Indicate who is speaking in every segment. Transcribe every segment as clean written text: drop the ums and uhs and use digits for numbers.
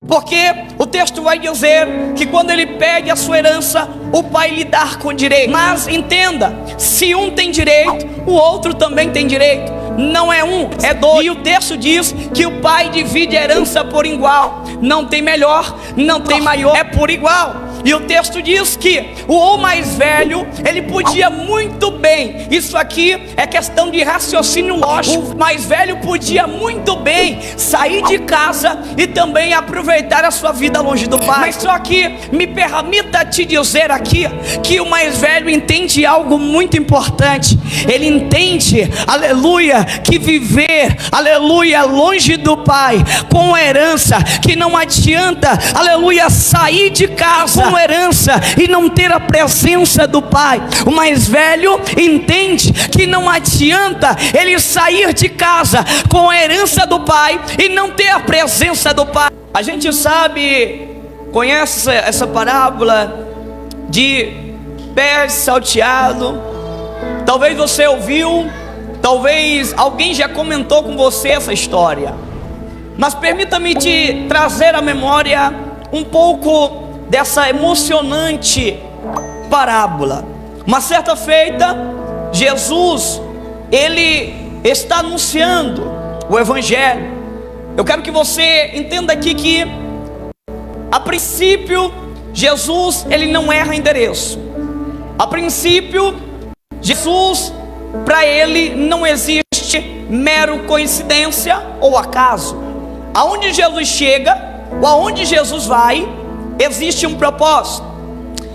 Speaker 1: Porque o texto vai dizer que quando ele pede a sua herança, o pai lhe dá com direito. Mas entenda, se um tem direito, o outro também tem direito. Não é um, é dois. E o texto diz que o pai divide a herança por igual. Não tem melhor, não tem maior, é por igual. E o texto diz que o mais velho, ele podia muito bem, isso aqui é questão de raciocínio lógico, o mais velho podia muito bem sair de casa e também aproveitar a sua vida longe do pai. Mas só que me permita te dizer aqui que o mais velho entende algo muito importante. Ele entende, aleluia, que viver, aleluia, longe do pai, com herança, que não adianta, aleluia, sair de casa com herança e não ter a presença do pai. O mais velho entende que não adianta ele sair de casa com a herança do pai e não ter a presença do pai. A gente sabe, conhece essa parábola de pés salteado. Talvez você ouviu, talvez alguém já comentou com você essa história, mas permita-me te trazer à memória um pouco dessa emocionante parábola. Uma certa feita, Jesus, ele está anunciando o evangelho. Eu quero que você entenda aqui que, a princípio, Jesus, ele não erra endereço. A princípio, Jesus, para ele não existe mero coincidência ou acaso. Aonde Jesus chega, ou aonde Jesus vai, existe um propósito.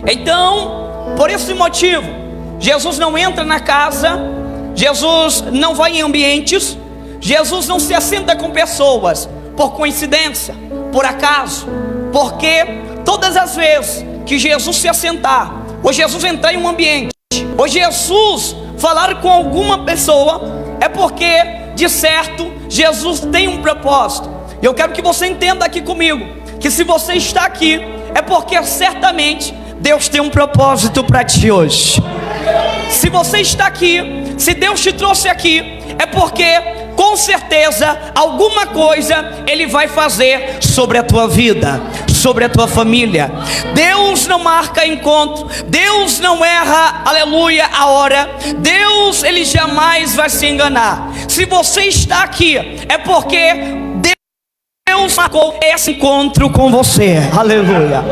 Speaker 1: Então, por esse motivo, Jesus não entra na casa, Jesus não vai em ambientes, Jesus não se assenta com pessoas por coincidência, por acaso, porque todas as vezes que Jesus se assentar, ou Jesus entrar em um ambiente, ou Jesus falar com alguma pessoa, é porque, de certo, Jesus tem um propósito. E eu quero que você entenda aqui comigo, que se você está aqui, é porque certamente Deus tem um propósito para ti hoje. Se você está aqui, se Deus te trouxe aqui, é porque com certeza alguma coisa Ele vai fazer sobre a tua vida, sobre a tua família. Deus não marca encontro, Deus não erra, aleluia, a hora. Deus, Ele jamais vai se enganar. Se você está aqui, é porque Deus marcou esse encontro com você, aleluia.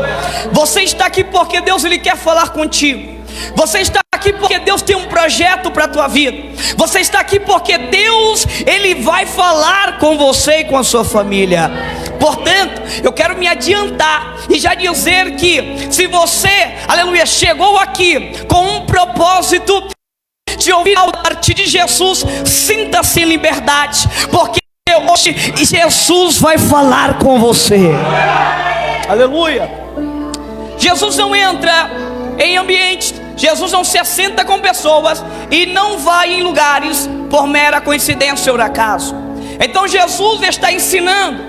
Speaker 1: Você está aqui porque Deus, Ele quer falar contigo. Você está aqui porque Deus tem um projeto para a tua vida. Você está aqui porque Deus, Ele vai falar com você e com a sua família. Portanto, eu quero me adiantar e já dizer que, se você, aleluia, chegou aqui com um propósito de ouvir a parte de Jesus, sinta-se em liberdade, porque hoje Jesus vai falar com você. Aleluia. Jesus não entra em ambientes, Jesus não se assenta com pessoas e não vai em lugares por mera coincidência ou acaso. Então Jesus está ensinando,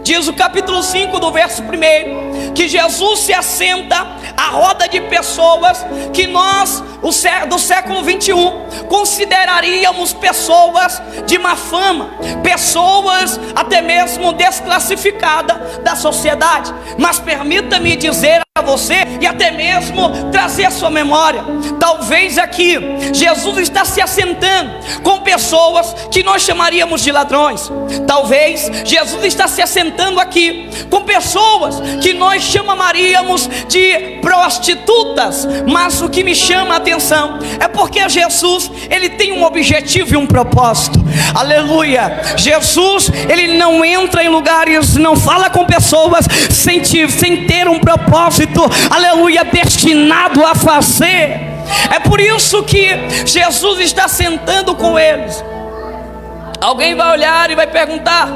Speaker 1: diz o capítulo 5 do verso 1, que Jesus se assenta à roda de pessoas que nós, do século 21, consideraríamos pessoas de má fama, pessoas até mesmo desclassificadas da sociedade. Mas permita-me dizer a você, e até mesmo trazer a sua memória, talvez aqui Jesus está se assentando com pessoas que nós chamaríamos de ladrões. Talvez Jesus está se assentando aqui com pessoas que nós chamaríamos de prostitutas. Mas o que me chama a atenção é porque Jesus, Ele tem um objetivo e um propósito. Aleluia. Jesus, Ele não entra em lugares, não fala com pessoas sem ter um propósito, aleluia, destinado a fazer. É por isso que Jesus está sentando com eles. Alguém vai olhar e vai perguntar: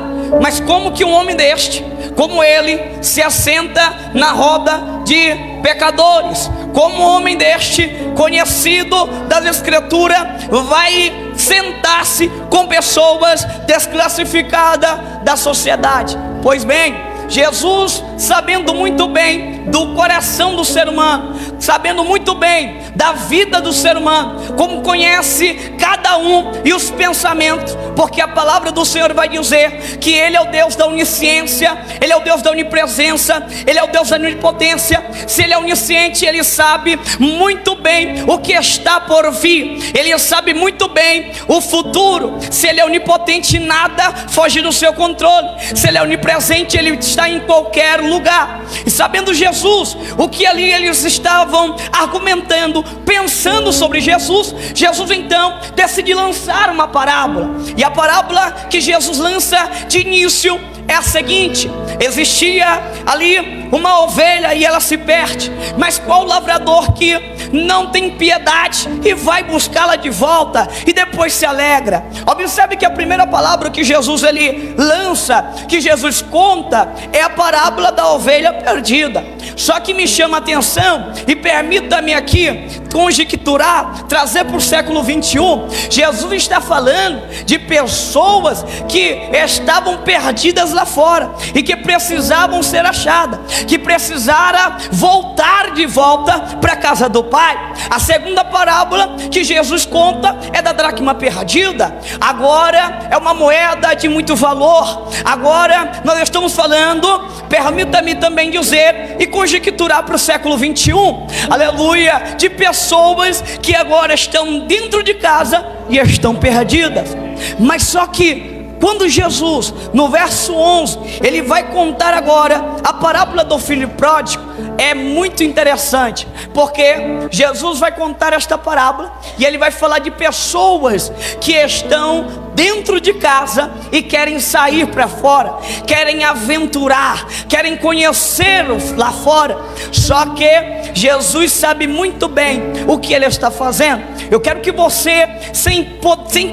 Speaker 1: mas como que um homem deste, como ele, se assenta na roda de pecadores? Como um homem deste, conhecido das escrituras, vai sentar-se com pessoas desclassificadas da sociedade? Pois bem, Jesus sabendo muito bem do coração do ser humano, sabendo muito bem da vida do ser humano, como conhece cada um e os pensamentos, porque a palavra do Senhor vai dizer que Ele é o Deus da onisciência, Ele é o Deus da onipresença, Ele é o Deus da onipotência. Se Ele é onisciente, Ele sabe muito bem o que está por vir, Ele sabe muito bem o futuro. Se Ele é onipotente, nada foge do seu controle. Se Ele é onipresente, Ele está em qualquer lugar. E sabendo Jesus, o que ali eles estavam argumentando, pensando sobre Jesus, Jesus então decide lançar uma parábola. E a parábola que Jesus lança de início é a seguinte: existia ali uma ovelha e ela se perde, mas qual lavrador que não tem piedade e vai buscá-la de volta e depois se alegra? Observe que a primeira palavra que Jesus ele lança, que Jesus conta, é a parábola da ovelha perdida. Só que me chama a atenção, e permita-me aqui conjecturar, trazer para o século 21, Jesus está falando de pessoas que estavam perdidas lá fora e que precisavam ser achadas, que precisaram voltar de volta para a casa do Pai. A segunda parábola que Jesus conta é da dracma perdida. Agora é uma moeda de muito valor. Agora nós estamos falando, permita-me também dizer e conjecturar para o século 21, aleluia, de pessoas que agora estão dentro de casa e estão perdidas. Mas só que quando Jesus, no verso 11, ele vai contar agora a parábola do filho pródigo, é muito interessante, porque Jesus vai contar esta parábola e ele vai falar de pessoas que estão dentro de casa e querem sair para fora, querem aventurar, querem conhecer lá fora. Só que Jesus sabe muito bem o que ele está fazendo. Eu quero que você, sem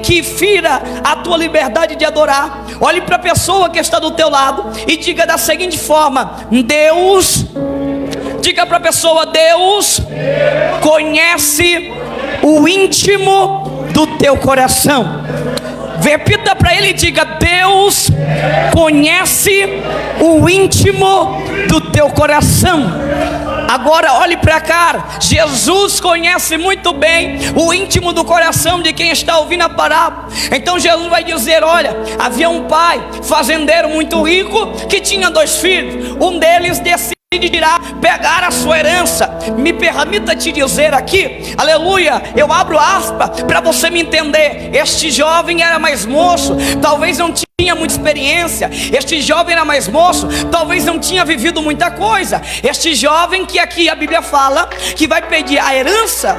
Speaker 1: que fira a tua liberdade de adorar, olhe para a pessoa que está do teu lado e diga da seguinte forma: Deus, diga para a pessoa, Deus conhece o íntimo do teu coração. Repita para ele e diga: Deus conhece o íntimo do teu coração. Agora olhe para cá, Jesus conhece muito bem o íntimo do coração de quem está ouvindo a parábola. Então Jesus vai dizer: olha, havia um pai fazendeiro muito rico que tinha 2 filhos. Um deles decidirá pegar a sua herança. Me permita te dizer aqui, aleluia, eu abro aspas para você me entender. Este jovem era mais moço, talvez não tinha muita experiência. Este jovem era mais moço, talvez não tinha vivido muita coisa. Este jovem que aqui a Bíblia fala que vai pedir a herança,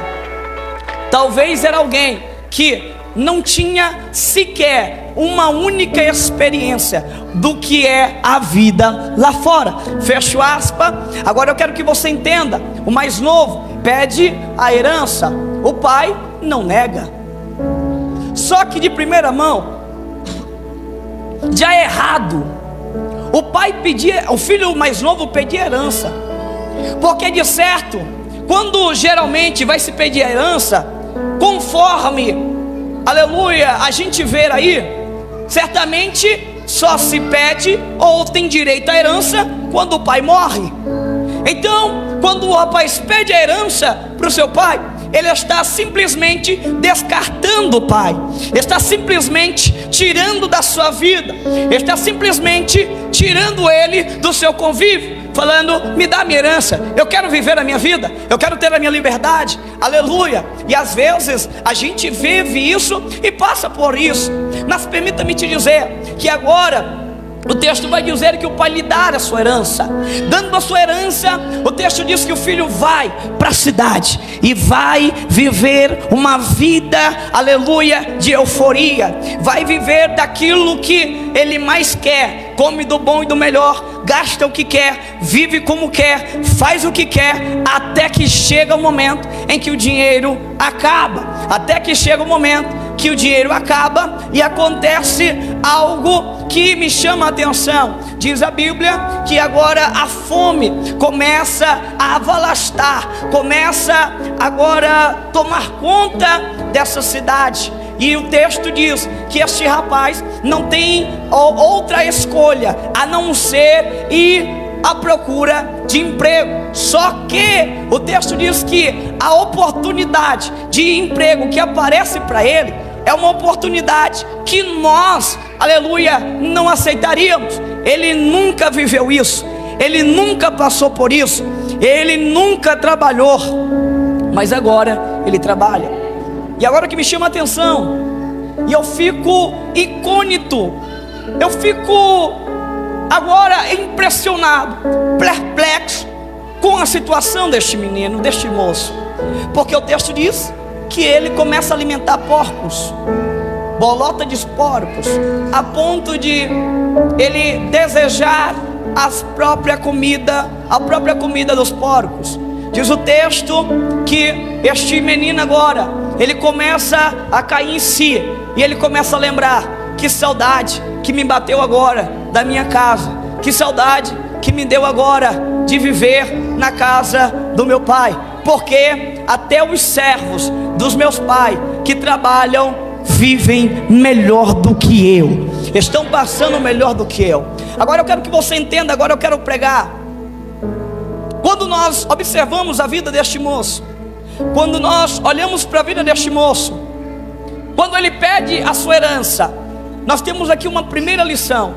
Speaker 1: talvez era alguém que não tinha sequer uma única experiência do que é a vida lá fora. Fecho aspas. Agora eu quero que você entenda: o mais novo pede a herança, o pai não nega. Só que de primeira mão, já é errado o pai pedir, o filho mais novo pedir herança, porque de certo, quando geralmente vai se pedir a herança, conforme, aleluia, a gente vê aí, certamente só se pede ou tem direito à herança quando o pai morre. Então, quando o rapaz pede a herança para o seu pai, ele está simplesmente descartando o pai, está simplesmente tirando da sua vida, está simplesmente tirando ele do seu convívio, falando: me dá minha herança, eu quero viver a minha vida, eu quero ter a minha liberdade, aleluia. E às vezes a gente vive isso e passa por isso. Mas permita-me te dizer que agora o texto vai dizer que o pai lhe dá a sua herança. Dando a sua herança, o texto diz que o filho vai para a cidade e vai viver uma vida, aleluia, de euforia. Vai viver daquilo que ele mais quer. Come do bom e do melhor, gasta o que quer, vive como quer, faz o que quer, até que chega o momento em que o dinheiro acaba. Até que chega o momento que o dinheiro acaba e acontece algo que me chama a atenção. Diz a Bíblia que agora a fome começa a avalastar, começa agora a tomar conta dessa cidade. E o texto diz que este rapaz não tem outra escolha a não ser ir à procura de emprego. Só que o texto diz que a oportunidade de emprego que aparece para ele é uma oportunidade que nós, aleluia, não aceitaríamos. Ele nunca viveu isso, ele nunca passou por isso, ele nunca trabalhou, mas agora ele trabalha. E agora que me chama a atenção, e eu fico incôgnito, eu fico agora impressionado, perplexo com a situação deste menino, deste moço, porque o texto diz que ele começa a alimentar porcos, bolota de porcos, a ponto de ele desejar a própria comida dos porcos. Diz o texto que este menino agora, ele começa a cair em si, e ele começa a lembrar: que saudade que me bateu agora da minha casa, que saudade que me deu agora de viver na casa do meu pai, porque até os servos dos meus pais que trabalham vivem melhor do que eu, estão passando melhor do que eu. Agora eu quero que você entenda, agora eu quero pregar. Quando nós observamos a vida deste moço, quando nós olhamos para a vida deste moço, quando ele pede a sua herança, nós temos aqui uma primeira lição.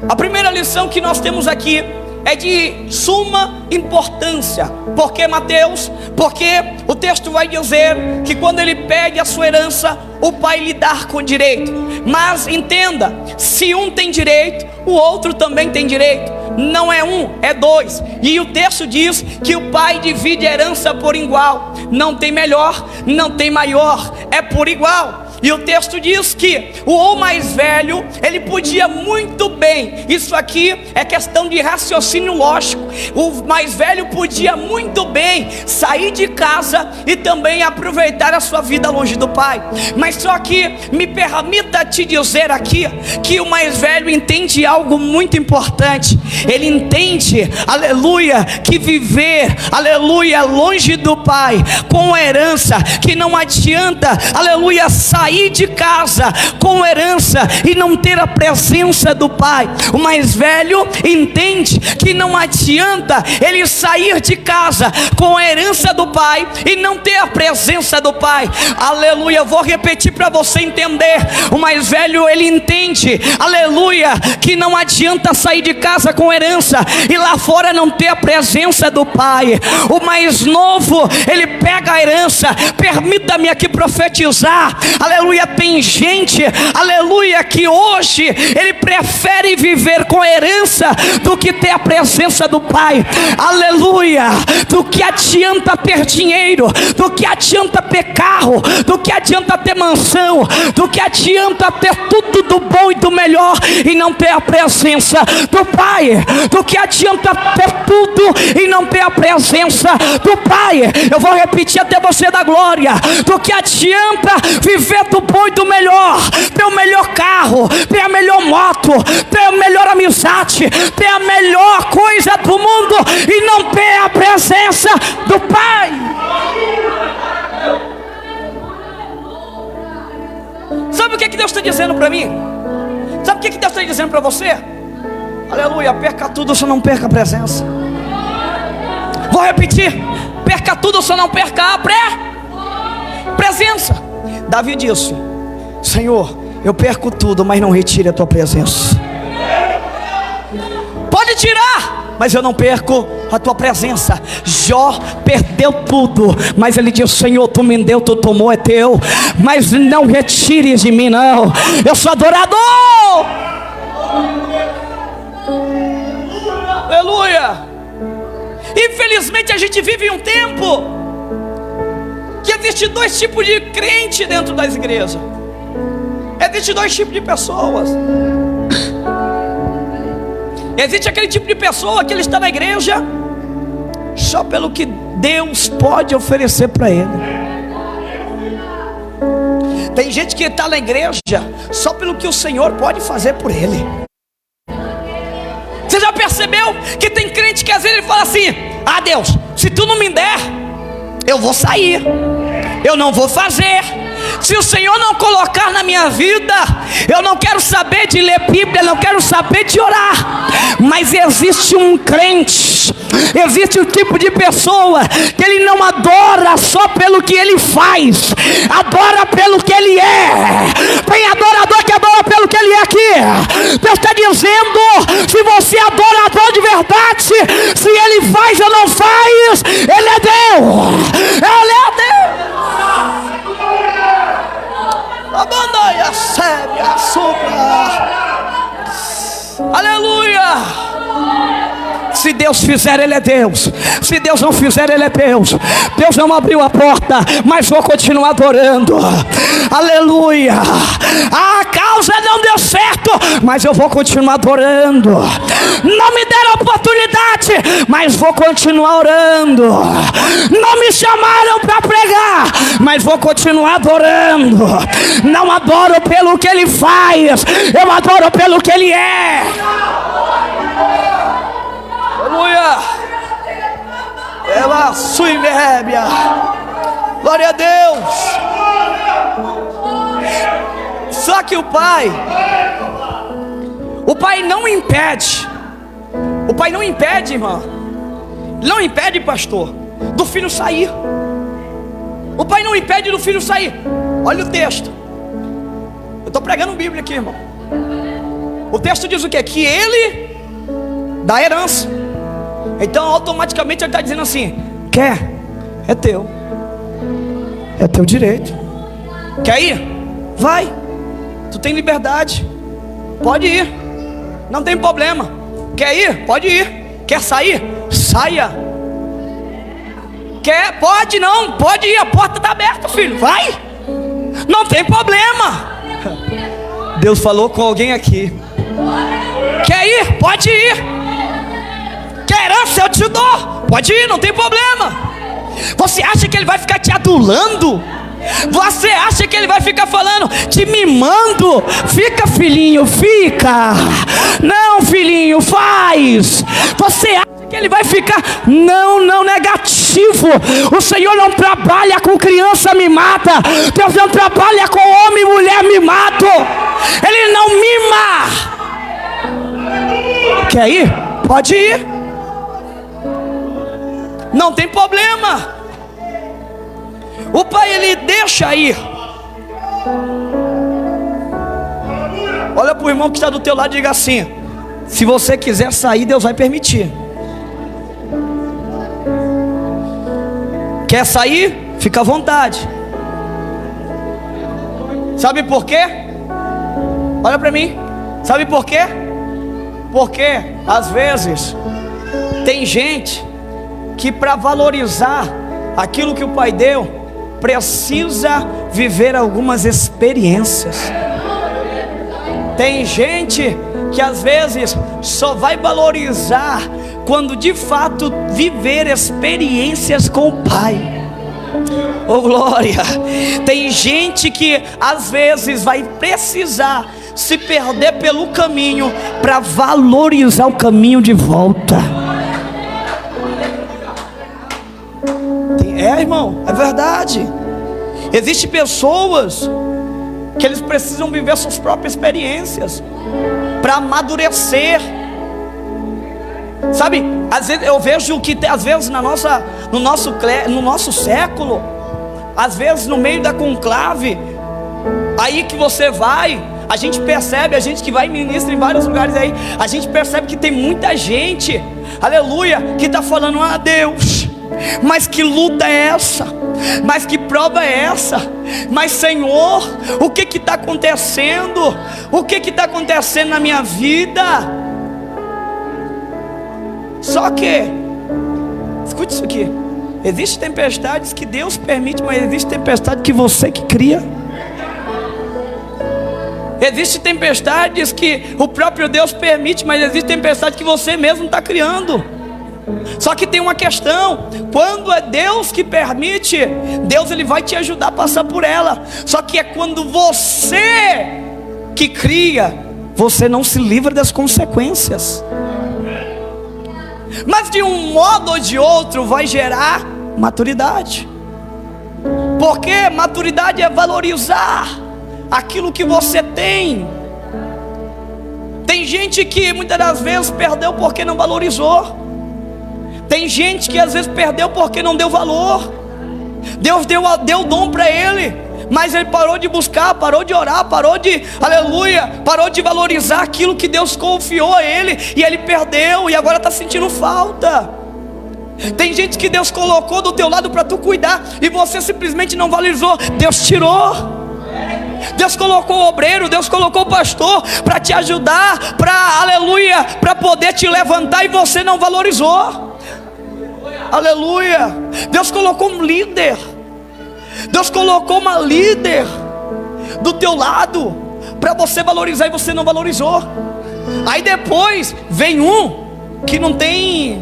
Speaker 1: A primeira lição que nós temos aqui é de suma importância. Por que, Mateus? Porque o texto vai dizer que quando ele pede a sua herança, o pai lhe dá com direito. Mas entenda, se um tem direito, o outro também tem direito. Não é um, é dois. E o texto diz que o pai divide a herança por igual. Não tem melhor, não tem maior, é por igual. E o texto diz que o mais velho, ele podia muito bem, isso aqui é questão de raciocínio lógico, o mais velho podia muito bem sair de casa e também aproveitar a sua vida longe do pai. Mas só que me permita te dizer aqui que o mais velho entende algo muito importante. Ele entende, aleluia, que viver, aleluia, longe do pai, com herança, que não adianta, aleluia, sair de casa com herança e não ter a presença do pai. O mais velho entende que não adianta ele sair de casa com a herança do pai e não ter a presença do pai. Aleluia, eu vou repetir para você entender. O mais velho, ele entende, aleluia, que não adianta sair de casa com herança e lá fora não ter a presença do pai. O mais novo, ele pega a herança. Permita-me aqui profetizar, aleluia, tem gente, aleluia, que hoje ele prefere viver com herança do que ter a presença do pai. Aleluia, do que adianta ter dinheiro, do que adianta ter carro, do que adianta ter mansão, do que adianta ter tudo do bom e do melhor e não ter a presença do pai, do que adianta ter tudo e não ter a presença do pai. Eu vou repetir até você dar glória. Do que adianta viver do bom e do melhor, ter o melhor carro, ter a melhor moto, ter a melhor amizade, ter a melhor coisa do mundo e não ter a presença do pai. Sabe o que Deus está dizendo para mim? Sabe o que Deus está dizendo para você? Aleluia, perca tudo, só não perca a presença. Vou repetir: perca tudo, só não perca a presença. Davi disse: Senhor, eu perco tudo, mas não retire a tua presença. Pode tirar, mas eu não perco a tua presença. Jó perdeu tudo, mas ele disse: Senhor, tu me deu, tu tomou, é teu, mas não retires de mim, não. Eu sou adorador. Aleluia. Infelizmente a gente vive em um tempo que existe dois tipos de crente dentro das igrejas. Existe dois tipos de pessoas. Existe aquele tipo de pessoa que ele está na igreja só pelo que Deus pode oferecer para ele. Tem gente que está na igreja só pelo que o Senhor pode fazer por ele. Você já percebeu que tem crente que às vezes ele fala assim: ah, Deus, se tu não me der, eu vou sair, eu não vou fazer, Se o Senhor não colocar na minha vida, eu não quero saber de ler Bíblia, não quero saber de orar. Mas existe um crente, existe um tipo de pessoa que ele não adora só pelo que ele faz, adora pelo que ele é. Tem adorador que adora pelo que ele é aqui. Deus está dizendo: se você adora de verdade, se ele faz ou não faz, ele é Deus. Ele é Deus. A bandaia séria, a sombra. Aleluia. Se Deus fizer, Ele é Deus. Se Deus não fizer, Ele é Deus. Deus não abriu a porta, mas vou continuar adorando. Aleluia. A causa não deu certo, mas eu vou continuar adorando. Não me deram oportunidade, mas vou continuar orando. Não me chamaram para pregar, mas vou continuar adorando. Não adoro pelo que Ele faz, eu adoro pelo que Ele é. Aleluia. Ela suimébia. Glória a Deus. Só que o pai não impede. O pai não impede, irmão. Não impede, pastor, do filho sair. O pai não impede do filho sair. Olha o texto. Eu estou pregando Bíblia aqui, irmão. O texto diz o quê? Que ele dá herança. Então automaticamente ele está dizendo assim: quer? É teu. É teu direito. Quer ir? Vai. Tu tem liberdade. Pode ir. Não tem problema. Quer ir? Pode ir. Quer sair? Saia. Quer? Pode não. Pode ir. A porta está aberta, filho. Vai. Não tem problema. Deus falou com alguém aqui. Quer ir? Pode ir. Quer herança? Eu te dou. Pode ir, não tem problema. Você acha que ele vai ficar te adulando? Você acha que ele vai ficar falando, te mimando? Fica, filhinho, fica. Não, filhinho, faz. Você acha que ele vai ficar? Não, negativo. O Senhor não trabalha com criança mimada. Deus não trabalha com homem e mulher mimado. Ele não mima. Quer ir? Pode ir. Não tem problema. O pai, ele deixa ir. Olha para o irmão que está do teu lado e diga assim: se você quiser sair, Deus vai permitir. Quer sair? Fica à vontade. Sabe por quê? Olha para mim. Sabe por quê? Porque às vezes tem gente que, para valorizar aquilo que o pai deu, precisa viver algumas experiências. Tem gente que às vezes só vai valorizar quando de fato viver experiências com o pai. Oh glória. Tem gente que às vezes vai precisar se perder pelo caminho para valorizar o caminho de volta. Irmão, é verdade. Existem pessoas que eles precisam viver suas próprias experiências para amadurecer. Sabe, às vezes eu vejo que às vezes no nosso século, às vezes no meio da conclave, aí que você vai, a gente percebe, a gente que vai e ministra em vários lugares aí, a gente percebe que tem muita gente, aleluia, que está falando: ah, Deus, mas que luta é essa? Mas que prova é essa? Mas Senhor, o que está acontecendo? O que está acontecendo na minha vida? Só que, escute isso aqui: existem tempestades que Deus permite, mas existe tempestade que você que cria. Existem tempestades que o próprio Deus permite, mas existe tempestade que você mesmo está criando. Só que tem uma questão: quando é Deus que permite, Deus ele vai te ajudar a passar por ela. Só que é quando você que cria, você não se livra das consequências. Mas de um modo ou de outro vai gerar maturidade. Porque maturidade é valorizar aquilo que você tem. Tem gente que muitas das vezes perdeu porque não valorizou. Tem gente que às vezes perdeu porque não deu valor. Deus deu dom para ele, mas ele parou de buscar, parou de orar, parou de valorizar aquilo que Deus confiou a ele, e ele perdeu, e agora está sentindo falta. Tem gente que Deus colocou do teu lado para tu cuidar, e você simplesmente não valorizou. Deus tirou. Deus colocou o obreiro, Deus colocou o pastor para te ajudar, para poder te levantar, e você não valorizou. Aleluia. Deus colocou um líder, Deus colocou uma líder do teu lado para você valorizar, e você não valorizou. Aí depois vem um que não tem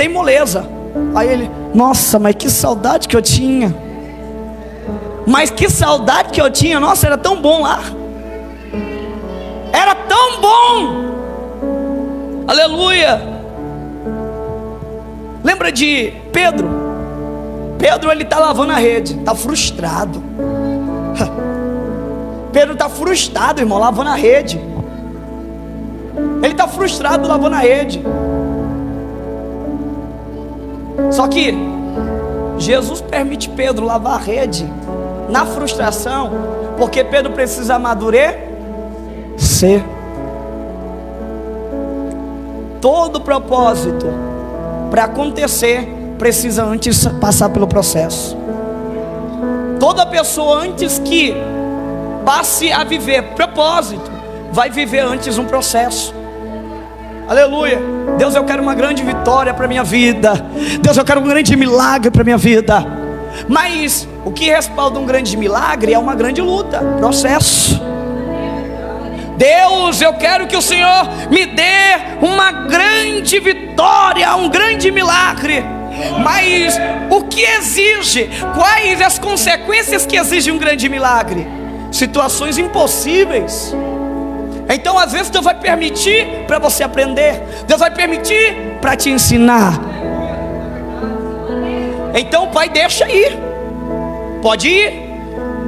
Speaker 1: moleza. Aí ele, nossa, mas que saudade que eu tinha. Mas que saudade que eu tinha. Nossa, era tão bom lá. Era tão bom. Aleluia. Lembra de Pedro? Pedro, ele está lavando a rede, está frustrado. Pedro está frustrado, irmão, lavando a rede. Ele está frustrado lavando a rede. Só que Jesus permite Pedro lavar a rede na frustração, porque Pedro precisa amadurecer. Todo propósito para acontecer precisa antes passar pelo processo. Toda pessoa, antes que passe a viver propósito, vai viver antes um processo. Aleluia. Deus, eu quero uma grande vitória para minha vida. Deus, eu quero um grande milagre para minha vida. Mas o que respalda um grande milagre é uma grande luta, processo. Deus, eu quero que o Senhor me dê uma grande vitória, um grande milagre. Mas o que exige? Quais as consequências que exige um grande milagre? Situações impossíveis. Então às vezes Deus vai permitir para você aprender. Deus vai permitir para te ensinar. Então Pai, deixa ir. Pode ir.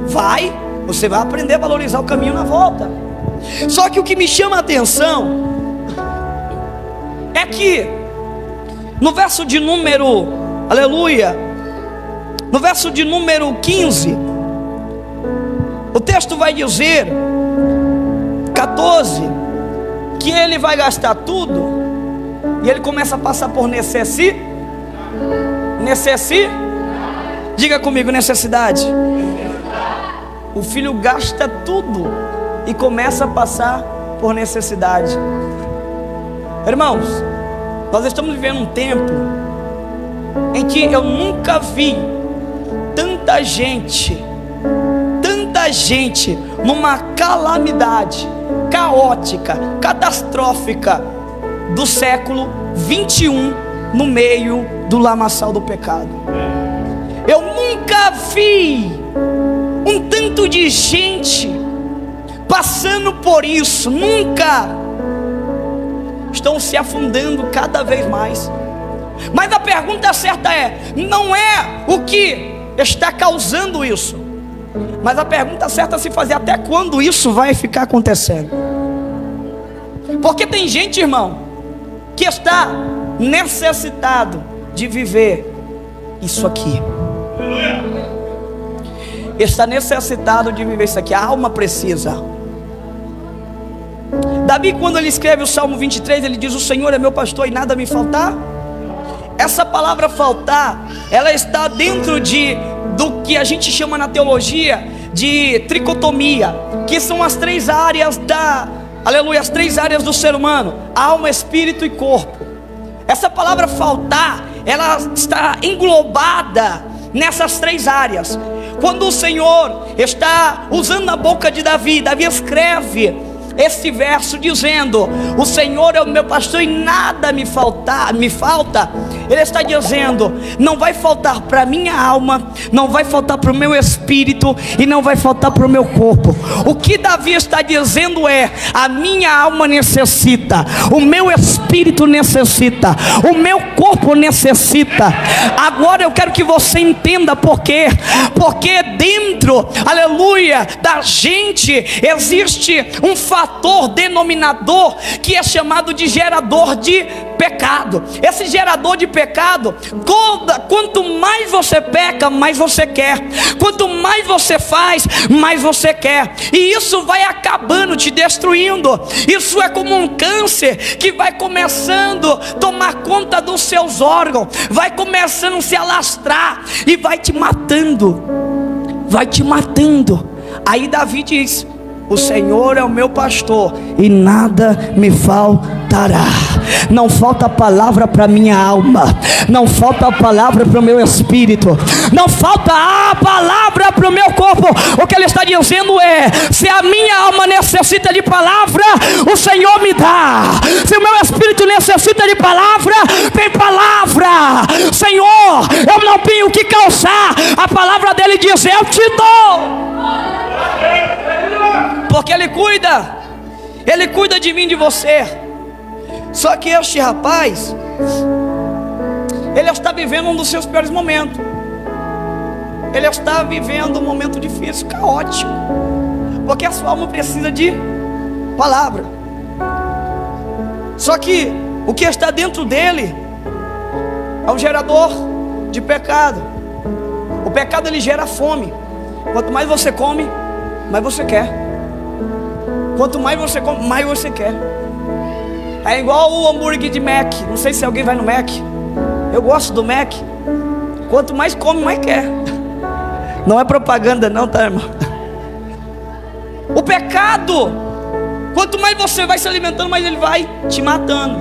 Speaker 1: Vai. Você vai aprender a valorizar o caminho na volta. Só que o que me chama a atenção é que no verso de número, aleluia, no verso de número 15, o texto vai dizer, 14, que ele vai gastar tudo, e ele começa a passar por diga comigo, necessidade. O filho gasta tudo e começa a passar por necessidade. Irmãos, nós estamos vivendo um tempo em que eu nunca vi tanta gente numa calamidade caótica, catastrófica do século 21 no meio do lamaçal do pecado. Eu nunca vi um tanto de gente passando por isso, nunca. Estão se afundando cada vez mais. Mas a pergunta certa não é o que está causando isso, mas a pergunta certa a se fazer: até quando isso vai ficar acontecendo? Porque tem gente, irmão, que está necessitado de viver isso aqui. Está necessitado de viver isso aqui. A alma precisa. Davi, quando ele escreve o Salmo 23, ele diz: o Senhor é meu pastor e nada me faltar. Essa palavra faltar, ela está dentro do que a gente chama na teologia de tricotomia, que são as três áreas as três áreas do ser humano: alma, espírito e corpo. Essa palavra faltar, ela está englobada nessas três áreas. Quando o Senhor está usando a boca de Davi, Davi escreve esse verso dizendo: o Senhor é o meu pastor e nada me falta. Ele está dizendo: não vai faltar para minha alma, não vai faltar para o meu espírito e não vai faltar para o meu corpo. O que Davi está dizendo é: a minha alma necessita, o meu espírito necessita, o meu corpo necessita. Agora eu quero que você entenda por quê. Porque dentro, aleluia, da gente existe um fator denominador que é chamado de gerador de pecado. Esse gerador de pecado, quanto mais você peca, mais você quer. Quanto mais você faz, mais você quer. E isso vai acabando te destruindo. Isso é como um câncer que vai começando a tomar conta dos seus órgãos, vai começando a se alastrar e vai te matando. Vai te matando. Aí Davi diz: o Senhor é o meu pastor e nada me faltará. Não falta palavra para minha alma, não falta palavra para o meu espírito, não falta a palavra para o meu corpo. O que ele está dizendo é: se a minha alma necessita de palavra, o Senhor me dá. Se o meu espírito necessita de palavra, tem palavra. Senhor, eu não tenho o que calçar. A palavra dele diz: eu te dou. Porque Ele cuida de mim, de você. Só que este rapaz, ele está vivendo um dos seus piores momentos. Ele está vivendo um momento difícil, caótico, porque a sua alma precisa de palavra. Só que o que está dentro dele é um gerador de pecado. O pecado, ele gera fome. Quanto mais você come, mais você quer. Quanto mais você come, mais você quer. É igual o hambúrguer de Mac. Não sei se alguém vai no Mac. Eu gosto do Mac. Quanto mais come, mais quer. Não é propaganda não, tá, irmão? O pecado, quanto mais você vai se alimentando, mais ele vai te matando.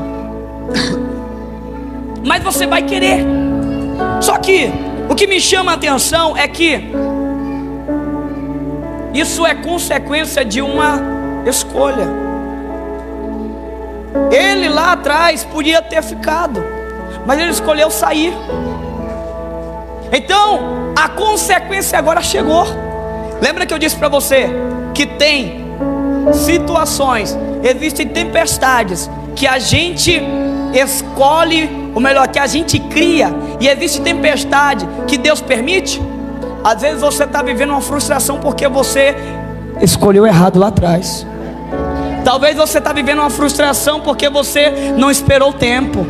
Speaker 1: Mas você vai querer. Só que o que me chama a atenção é que isso é consequência de uma escolha. Ele lá atrás podia ter ficado, mas ele escolheu sair. Então a consequência agora chegou. Lembra que eu disse para você que tem situações, existem tempestades que a gente escolhe, ou melhor, que a gente cria, e existe tempestade que Deus permite. Às vezes você está vivendo uma frustração porque você escolheu errado lá atrás. Talvez você está vivendo uma frustração porque você não esperou o tempo.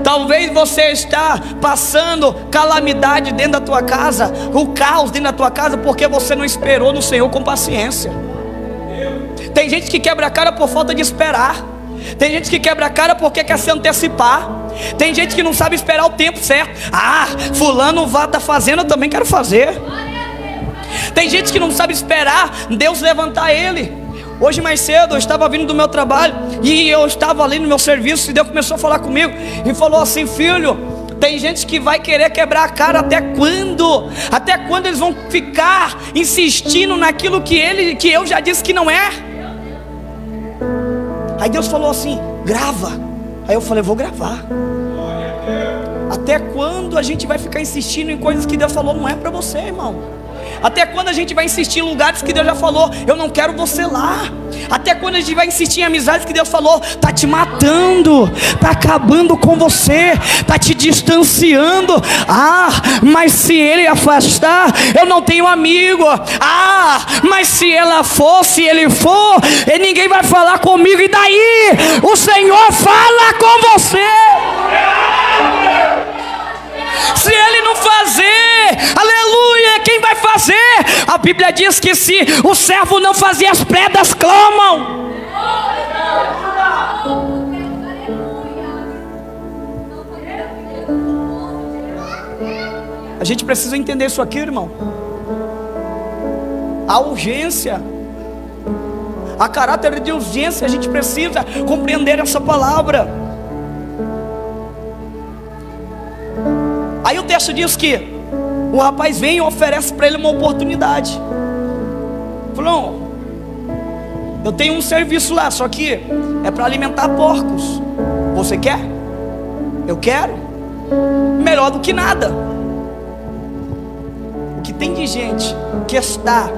Speaker 1: Talvez você está passando calamidade dentro da tua casa, o caos dentro da tua casa, porque você não esperou no Senhor com paciência. Tem gente que quebra a cara por falta de esperar. Tem gente que quebra a cara porque quer se antecipar. Tem gente que não sabe esperar o tempo certo. Ah, fulano está fazendo, eu também quero fazer. Tem gente que não sabe esperar Deus levantar ele. Hoje mais cedo eu estava vindo do meu trabalho e eu estava ali no meu serviço, e Deus começou a falar comigo e falou assim: filho, tem gente que vai querer quebrar a cara até quando? Até quando eles vão ficar insistindo naquilo que eu já disse que não é? Aí Deus falou assim: grava. Aí eu falei: vou gravar. Até quando a gente vai ficar insistindo em coisas que Deus falou não é para você, irmão? Até quando a gente vai insistir em lugares que Deus já falou, eu não quero você lá? Até quando a gente vai insistir em amizades que Deus falou, está te matando, está acabando com você, está te distanciando? Ah, mas se ele afastar, eu não tenho amigo. Ah, mas se ela for, se ele for, ninguém vai falar comigo. E daí? O Senhor fala com você. Se ele não fazer, aleluia, quem vai fazer? A Bíblia diz que se o servo não fazer, as pedras clamam. A gente precisa entender isso aqui, irmão. A urgência, a caráter de urgência, a gente precisa compreender essa palavra. Aí o texto diz que o rapaz vem e oferece para ele uma oportunidade. Falou: eu tenho um serviço lá, só que é para alimentar porcos. Você quer? Eu quero. Melhor do que nada. O que tem de gente que está,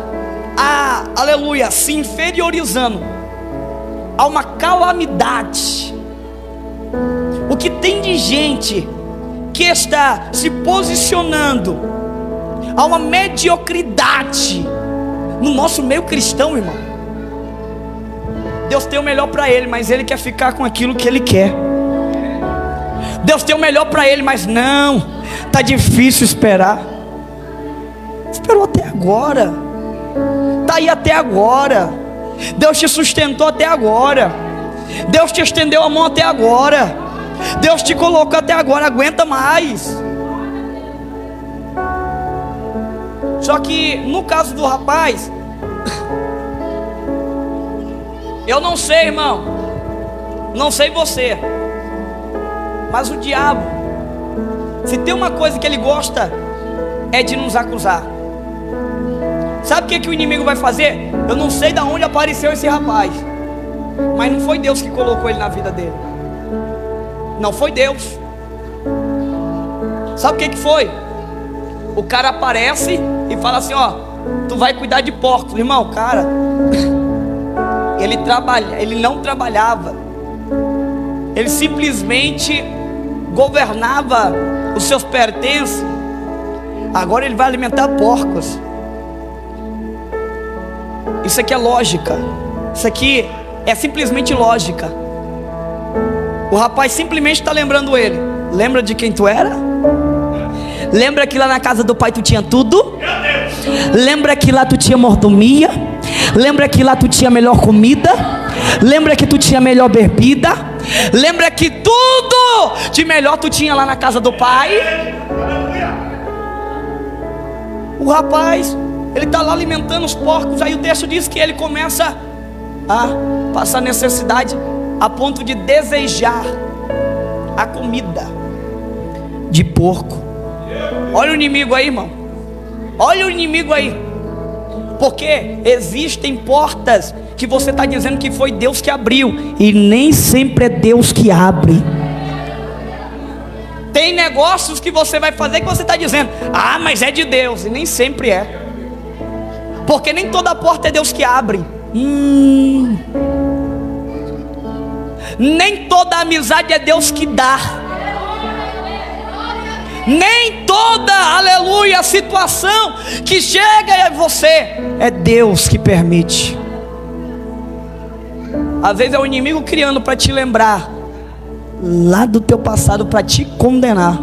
Speaker 1: aleluia, se inferiorizando a uma calamidade. O que tem de gente que está se posicionando a uma mediocridade no nosso meio cristão, irmão. Deus tem o melhor para ele, mas ele quer ficar com aquilo que ele quer. Deus tem o melhor para ele, mas não, tá difícil esperar. Esperou até agora, tá aí até agora. Deus te sustentou até agora. Deus te estendeu a mão até agora. Deus te colocou até agora, aguenta mais. Só que no caso do rapaz, eu não sei, irmão, não sei você, mas o diabo, se tem uma coisa que ele gosta, é de nos acusar. Sabe o que o inimigo vai fazer? Eu não sei de onde apareceu esse rapaz, mas não foi Deus que colocou ele na vida dele. Não foi Deus. Sabe o que foi? O cara aparece e fala assim, ó, tu vai cuidar de porcos. Irmão, cara, ele não trabalhava. Ele simplesmente governava os seus pertences. Agora ele vai alimentar porcos. Isso aqui é lógica. Isso aqui é simplesmente lógica. O rapaz simplesmente está lembrando ele. Lembra de quem tu era? Lembra que lá na casa do pai tu tinha tudo? Lembra que lá tu tinha mordomia? Lembra que lá tu tinha melhor comida? Lembra que tu tinha melhor bebida? Lembra que tudo de melhor tu tinha lá na casa do pai? O rapaz, ele está lá alimentando os porcos. Aí o texto diz que ele começa a passar necessidade a ponto de desejar a comida de porco. Olha o inimigo aí, irmão. Olha o inimigo aí. Porque existem portas que você está dizendo que foi Deus que abriu, e nem sempre é Deus que abre. Tem negócios que você vai fazer que você está dizendo, ah, mas é de Deus, e nem sempre é. Porque nem toda porta é Deus que abre. Nem toda amizade é Deus que dá. Nem toda, aleluia, situação que chega a você é Deus que permite. Às vezes é o inimigo criando para te lembrar lá do teu passado, para te condenar.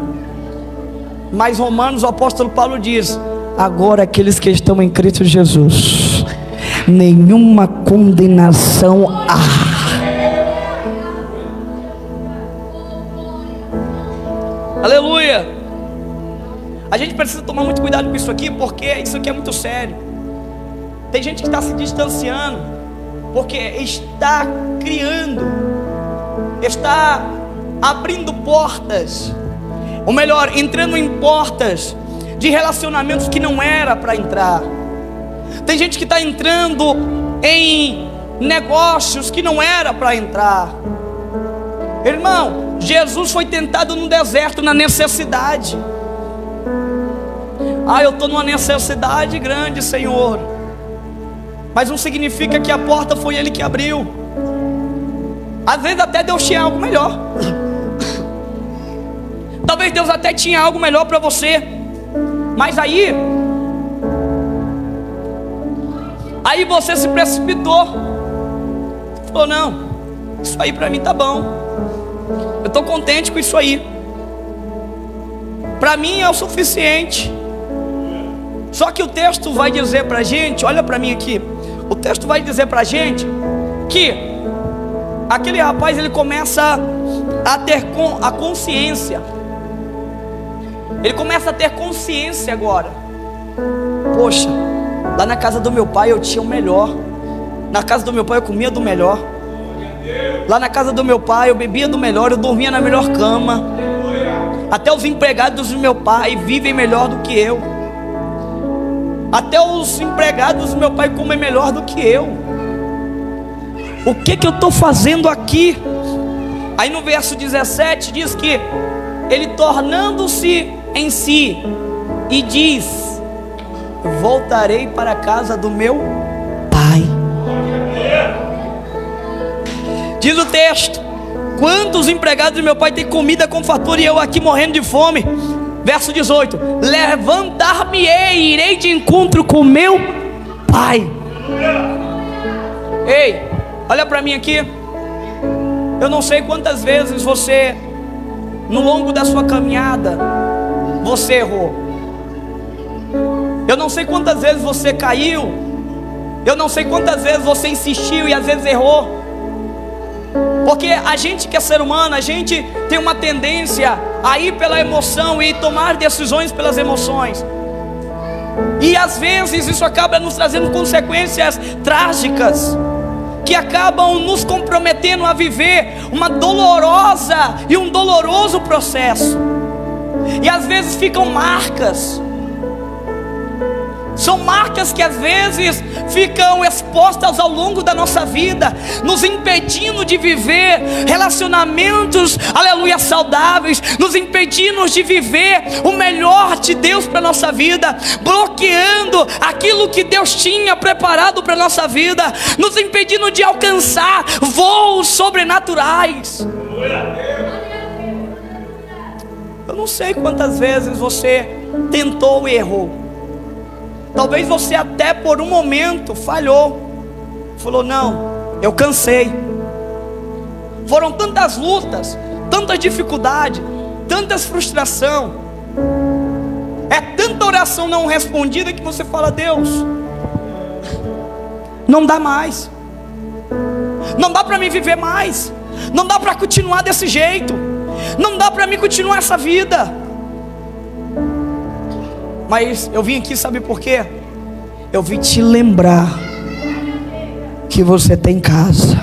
Speaker 1: Mas Romanos, o apóstolo Paulo diz: agora aqueles que estão em Cristo Jesus, nenhuma condenação há. Aleluia. A gente precisa tomar muito cuidado com isso aqui, porque isso aqui é muito sério. Tem gente que está se distanciando, porque está criando, está abrindo portas, ou melhor, entrando em portas de relacionamentos que não era para entrar. Tem gente que está entrando em negócios que não era para entrar. Irmão, Jesus foi tentado no deserto, na necessidade. Ah, eu estou numa necessidade grande, Senhor. Mas não significa que a porta foi Ele que abriu. Às vezes até Deus tinha algo melhor. Talvez Deus até tinha algo melhor para você. Mas aí você se precipitou. Falou, não, isso aí para mim tá bom. Eu estou contente com isso aí. Para mim é o suficiente. Só que o texto vai dizer para a gente, olha para mim aqui. O texto vai dizer para a gente que aquele rapaz, ele começa a ter a consciência. Ele começa a ter consciência agora. Poxa, lá na casa do meu pai eu tinha o melhor. Na casa do meu pai eu comia do melhor. Lá na casa do meu pai eu bebia do melhor, eu dormia na melhor cama. Até os empregados do meu pai vivem melhor do que eu. Até os empregados do meu pai comem melhor do que eu. o que eu estou fazendo aqui? Aí no verso 17 diz que ele, tornando-se em si, e diz: voltarei para a casa do meu pai. Diz o texto: quantos empregados do meu pai têm comida com fartura e eu aqui morrendo de fome? Verso 18: levantar-me-ei e irei de encontro com meu pai. Ei, olha para mim aqui. Eu não sei quantas vezes você, no longo da sua caminhada, você errou. Eu não sei quantas vezes você caiu. Eu não sei quantas vezes você insistiu e às vezes errou. Porque a gente que é ser humano, a gente tem uma tendência a ir pela emoção e tomar decisões pelas emoções. E às vezes isso acaba nos trazendo consequências trágicas, que acabam nos comprometendo a viver uma dolorosa e um doloroso processo. E às vezes ficam marcas. São marcas que às vezes ficam expostas ao longo da nossa vida, nos impedindo de viver relacionamentos, aleluia, saudáveis, nos impedindo de viver o melhor de Deus para a nossa vida, bloqueando aquilo que Deus tinha preparado para a nossa vida, nos impedindo de alcançar voos sobrenaturais. Eu não sei quantas vezes você tentou e errou. Talvez você até por um momento falhou, falou: não, eu cansei. Foram tantas lutas, tanta dificuldade, tantas frustração, é tanta oração não respondida que você fala: Deus, não dá mais, não dá para mim viver mais, não dá para continuar desse jeito, não dá para mim continuar essa vida. Mas eu vim aqui, sabe por quê? Eu vim te lembrar que você tem casa.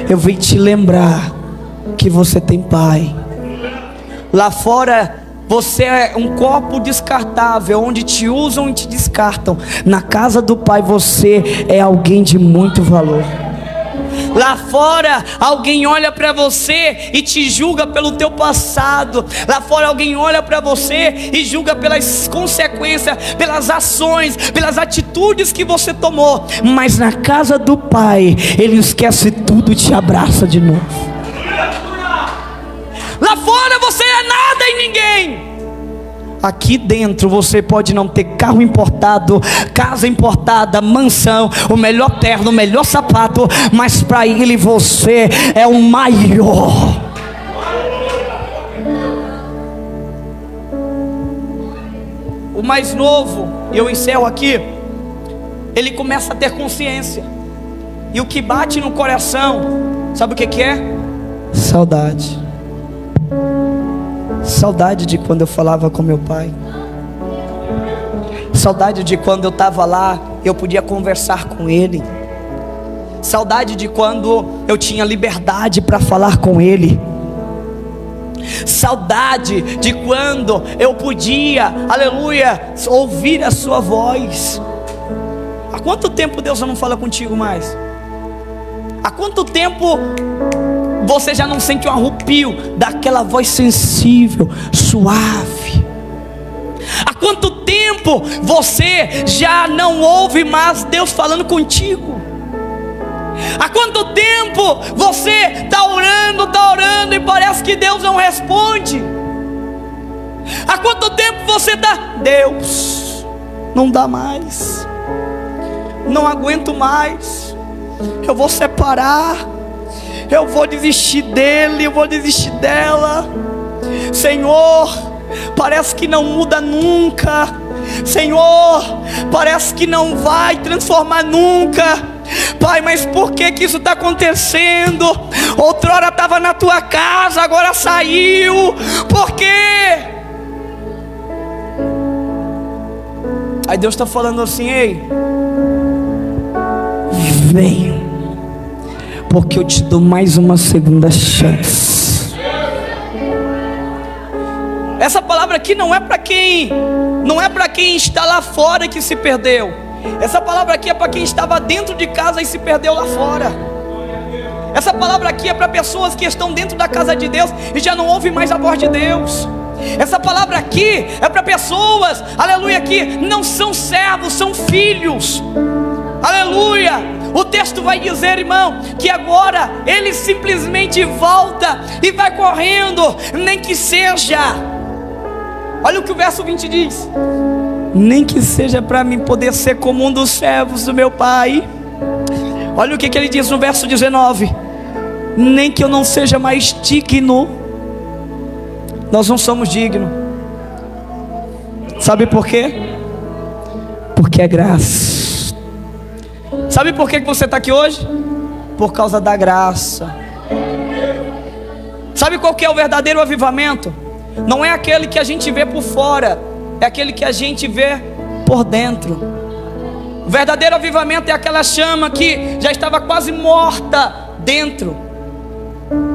Speaker 1: Eu vim te lembrar que você tem pai. Lá fora você é um copo descartável, onde te usam e te descartam. Na casa do pai você é alguém de muito valor. Lá fora alguém olha para você e te julga pelo teu passado. Lá fora alguém olha para você e julga pelas consequências, pelas ações, pelas atitudes que você tomou. Mas na casa do pai ele esquece tudo e te abraça de novo. Lá fora você é nada e ninguém. Aqui dentro você pode não ter carro importado, casa importada, mansão, o melhor terno, o melhor sapato, mas para ele você é o maior. O mais novo, e eu encerro aqui, ele começa a ter consciência. E o que bate no coração, sabe o que é? Saudade. Saudade de quando eu falava com meu pai. Saudade de quando eu estava lá, eu podia conversar com ele. Saudade de quando eu tinha liberdade para falar com ele. Saudade de quando eu podia, aleluia, ouvir a sua voz. Há quanto tempo Deus já não fala contigo mais? Há quanto tempo você já não sente um arrepio daquela voz sensível, suave? Há quanto tempo você já não ouve mais Deus falando contigo? Há quanto tempo você está orando e parece que Deus não responde? Há quanto tempo você está: Deus, não dá mais, não aguento mais, eu vou separar, eu vou desistir dele, eu vou desistir dela. Senhor, parece que não muda nunca. Senhor, parece que não vai transformar nunca. Pai, mas por que isso está acontecendo? Outrora estava na tua casa, agora saiu. Por quê? Aí Deus está falando assim: ei, vem, porque eu te dou mais uma segunda chance. Essa palavra aqui não é para quem está lá fora que se perdeu. Essa palavra aqui é para quem estava dentro de casa e se perdeu lá fora. Essa palavra aqui é para pessoas que estão dentro da casa de Deus e já não ouvem mais a voz de Deus. Essa palavra aqui é para pessoas, aleluia, que não são servos, são filhos. Aleluia. O texto vai dizer, irmão, que agora ele simplesmente volta e vai correndo, nem que seja, olha o que o verso 20 diz: nem que seja para mim poder ser como um dos servos do meu pai. Olha o que ele diz no verso 19: nem que eu não seja mais digno. Nós não somos dignos. Sabe por quê? Porque é graça. Sabe por que você está aqui hoje? Por causa da graça. Sabe qual que é o verdadeiro avivamento? Não é aquele que a gente vê por fora, é aquele que a gente vê por dentro. O verdadeiro avivamento é aquela chama que já estava quase morta dentro,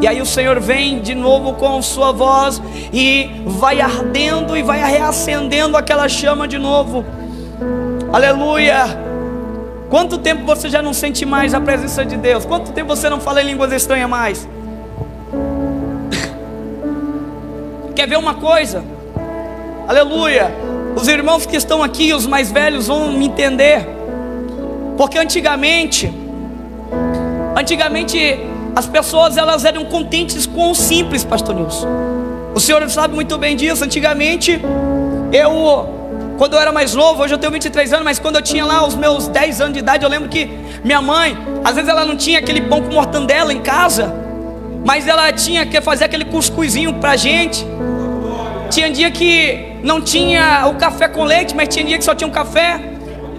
Speaker 1: e aí o Senhor vem de novo com sua voz e vai ardendo e vai reacendendo aquela chama de novo. Aleluia. Quanto tempo você já não sente mais a presença de Deus? Quanto tempo você não fala em línguas estranhas mais? Quer ver uma coisa? Aleluia. Os irmãos que estão aqui, os mais velhos, vão me entender. Porque antigamente as pessoas, elas eram contentes com o simples, pastor Nilson. O senhor sabe muito bem disso. Antigamente, quando eu era mais novo, hoje eu tenho 23 anos, mas quando eu tinha lá os meus 10 anos de idade, eu lembro que minha mãe, às vezes ela não tinha aquele pão com mortandela em casa, mas ela tinha que fazer aquele cuscuzinho pra gente. Tinha dia que não tinha o café com leite, mas tinha dia que só tinha um café.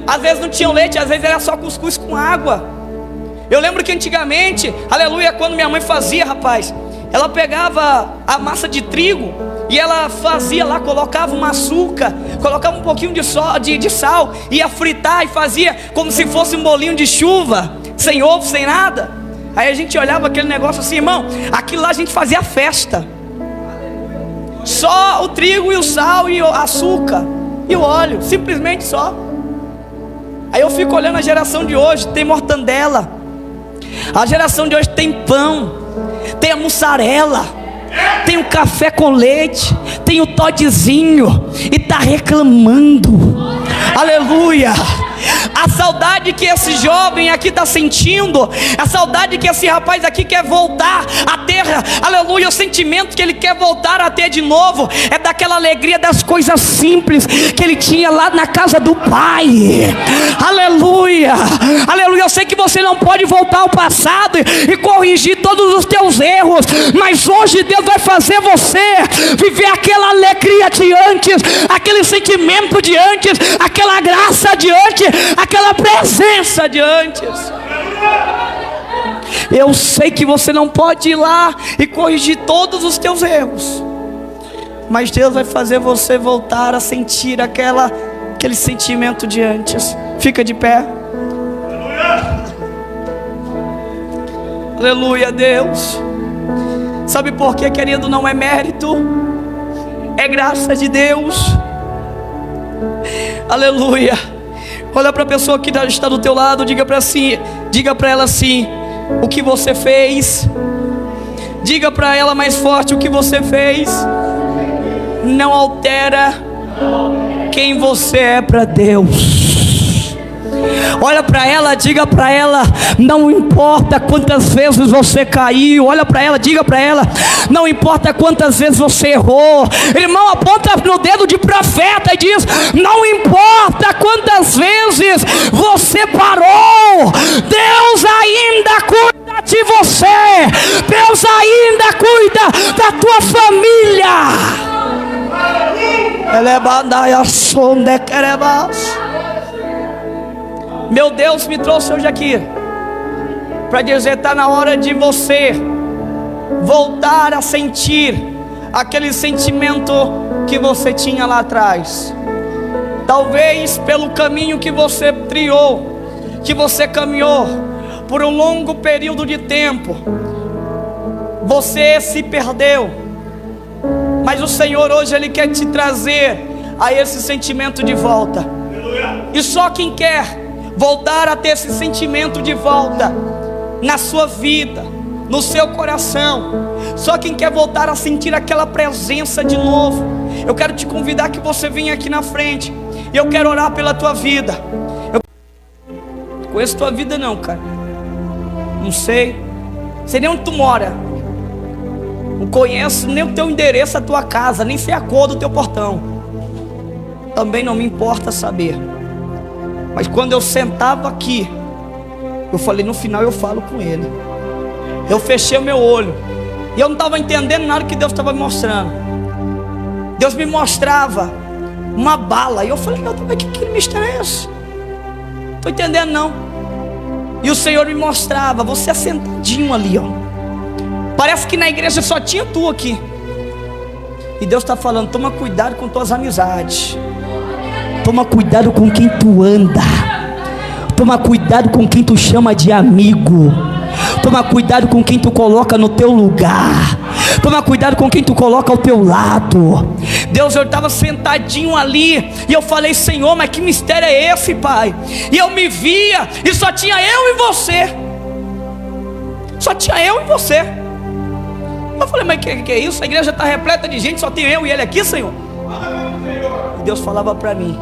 Speaker 1: Às vezes não tinha leite, às vezes era só cuscuz com água. Eu lembro que antigamente, aleluia, quando minha mãe fazia, rapaz, ela pegava a massa de trigo e ela fazia lá, colocava um açúcar, colocava um pouquinho de sal, ia fritar e fazia como se fosse um bolinho de chuva, sem ovo, sem nada. Aí a gente olhava aquele negócio assim, irmão, aquilo lá a gente fazia festa. Só o trigo e o sal e o açúcar e o óleo, simplesmente só. Aí eu fico olhando a geração de hoje, tem mortandela. A geração de hoje tem pão, tem a mussarela, tem o café com leite, tem o todzinho e está reclamando. Aleluia. A saudade que esse jovem aqui está sentindo, a saudade que esse rapaz aqui quer voltar a ter, aleluia, o sentimento que ele quer voltar a ter de novo, é daquela alegria das coisas simples que ele tinha lá na casa do pai. Aleluia, aleluia. Eu sei que você não pode voltar ao passado e corrigir todos os teus erros, mas hoje Deus vai fazer você viver aquela alegria de antes, aquele sentimento de antes, aquela graça de antes, aquela presença de antes. Eu sei que você não pode ir lá e corrigir todos os teus erros, mas Deus vai fazer você voltar a sentir aquele sentimento de antes. Fica de pé. Aleluia, Deus. Sabe por quê, querido? Não é mérito, é graça de Deus. Aleluia. Olha para a pessoa que está do teu lado, diga para ela assim: o que você fez. Diga para ela mais forte: o que você fez não altera quem você é para Deus. Olha para ela, diga para ela: não importa quantas vezes você caiu. Olha para ela, diga para ela: não importa quantas vezes você errou. Irmão, aponta no dedo de profeta e diz: não importa quantas vezes você parou, Deus ainda cuida de você. Deus ainda cuida da tua família. Meu Deus me trouxe hoje aqui para dizer: está na hora de você voltar a sentir aquele sentimento que você tinha lá atrás. Talvez pelo caminho que você trilhou, que você caminhou por um longo período de tempo, você se perdeu. Mas o Senhor hoje Ele quer te trazer a esse sentimento de volta. E só quem quer voltar a ter esse sentimento de volta na sua vida, no seu coração, só quem quer voltar a sentir aquela presença de novo, eu quero te convidar que você venha aqui na frente. E eu quero orar pela tua vida. Eu não conheço tua vida não, cara. Não sei nem onde tu mora. Não conheço nem o teu endereço, a tua casa, nem sei a cor do teu portão. Também não me importa saber. Mas quando eu sentava aqui, eu falei, no final eu falo com ele. Eu fechei o meu olho e eu não estava entendendo nada que Deus estava me mostrando. Deus me mostrava uma bala. E eu falei, meu Deus, mas que mistério é esse? Não estou entendendo não. E o Senhor me mostrava, você sentadinho ali, ó. Parece que na igreja só tinha tu aqui. E Deus está falando, toma cuidado com tuas amizades. Toma cuidado com quem tu anda. Toma cuidado com quem tu chama de amigo. Toma cuidado com quem tu coloca no teu lugar. Toma cuidado com quem tu coloca ao teu lado. Deus, eu estava sentadinho ali e eu falei, Senhor, mas que mistério é esse, Pai? E eu me via e só tinha eu e você. Só tinha eu e você. Eu falei, mas que é isso? A igreja está repleta de gente, só tem eu e ele aqui, Senhor. E Deus falava para mim.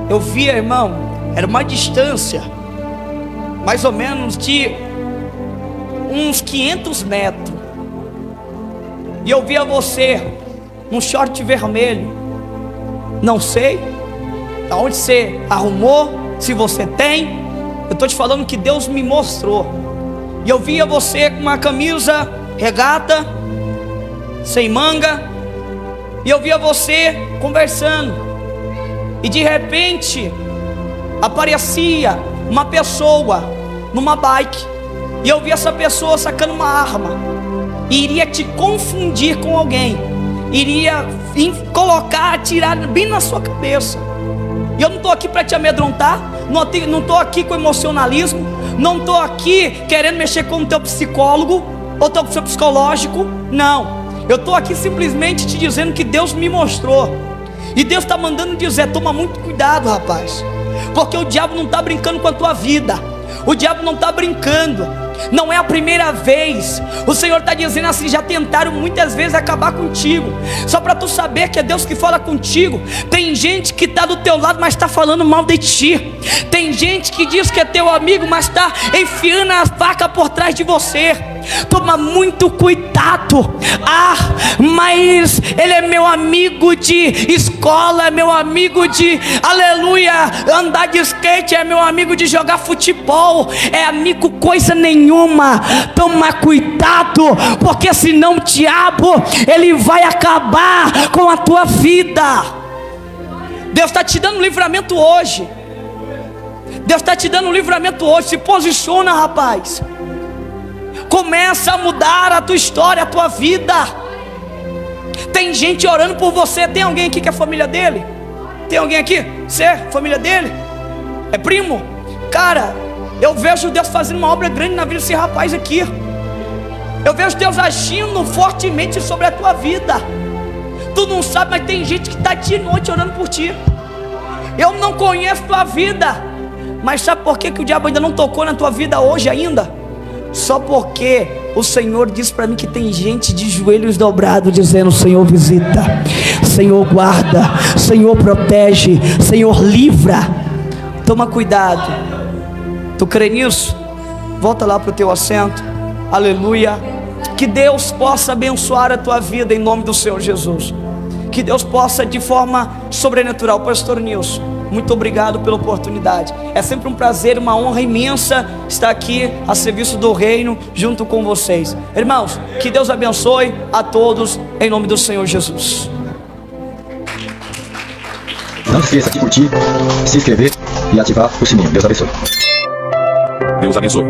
Speaker 1: Eu via, irmão, era uma distância mais ou menos de uns 500 metros. E eu via você num short vermelho. Não sei aonde você arrumou, se você tem. Eu estou te falando que Deus me mostrou. E eu via você com uma camisa regata, sem manga. E eu via você conversando. E de repente aparecia uma pessoa numa bike. E eu via essa pessoa sacando uma arma. E iria te confundir com alguém. Iria colocar, atirar bem na sua cabeça. E eu não estou aqui para te amedrontar. Não estou aqui com emocionalismo. Não estou aqui querendo mexer com o teu psicólogo ou teu psicológico. Não. Eu estou aqui simplesmente te dizendo que Deus me mostrou. E Deus está mandando dizer, toma muito cuidado, rapaz. Porque o diabo não está brincando com a tua vida. O diabo não está brincando. Não é a primeira vez. O Senhor está dizendo assim, já tentaram muitas vezes acabar contigo. Só para tu saber que é Deus que fala contigo. Tem gente que está do teu lado, mas está falando mal de ti. Tem gente que diz que é teu amigo, mas está enfiando a faca por trás de você. Toma muito cuidado. Ah, mas ele é meu amigo de escola, é meu amigo de, aleluia, andar de skate, é meu amigo de jogar futebol, é amigo coisa nenhuma. Toma cuidado, porque senão o diabo, ele vai acabar com a tua vida. Deus está te dando livramento hoje. Deus está te dando livramento hoje. Se posiciona, rapaz. Começa a mudar a tua história, a tua vida. Tem gente orando por você. Tem alguém aqui que é família dele? Tem alguém aqui? Você é família dele? É primo? Cara, eu vejo Deus fazendo uma obra grande na vida desse rapaz aqui. Eu vejo Deus agindo fortemente sobre a tua vida. Tu não sabe, mas tem gente que está dia e noite orando por ti. Eu não conheço tua vida, mas sabe por que o diabo ainda não tocou na tua vida hoje ainda? Só porque o Senhor diz para mim que tem gente de joelhos dobrados dizendo, Senhor visita, Senhor guarda, Senhor protege, Senhor livra. Toma cuidado. Tu crê nisso? Volta lá para o teu assento. Aleluia. Que Deus possa abençoar a tua vida em nome do Senhor Jesus. Que Deus possa de forma sobrenatural. Pastor Nilson, muito obrigado pela oportunidade. É sempre um prazer, uma honra imensa estar aqui a serviço do reino junto com vocês. Irmãos, que Deus abençoe a todos em nome do Senhor Jesus.
Speaker 2: Não esqueça de curtir, se inscrever e ativar o sininho. Deus abençoe. Deus abençoe.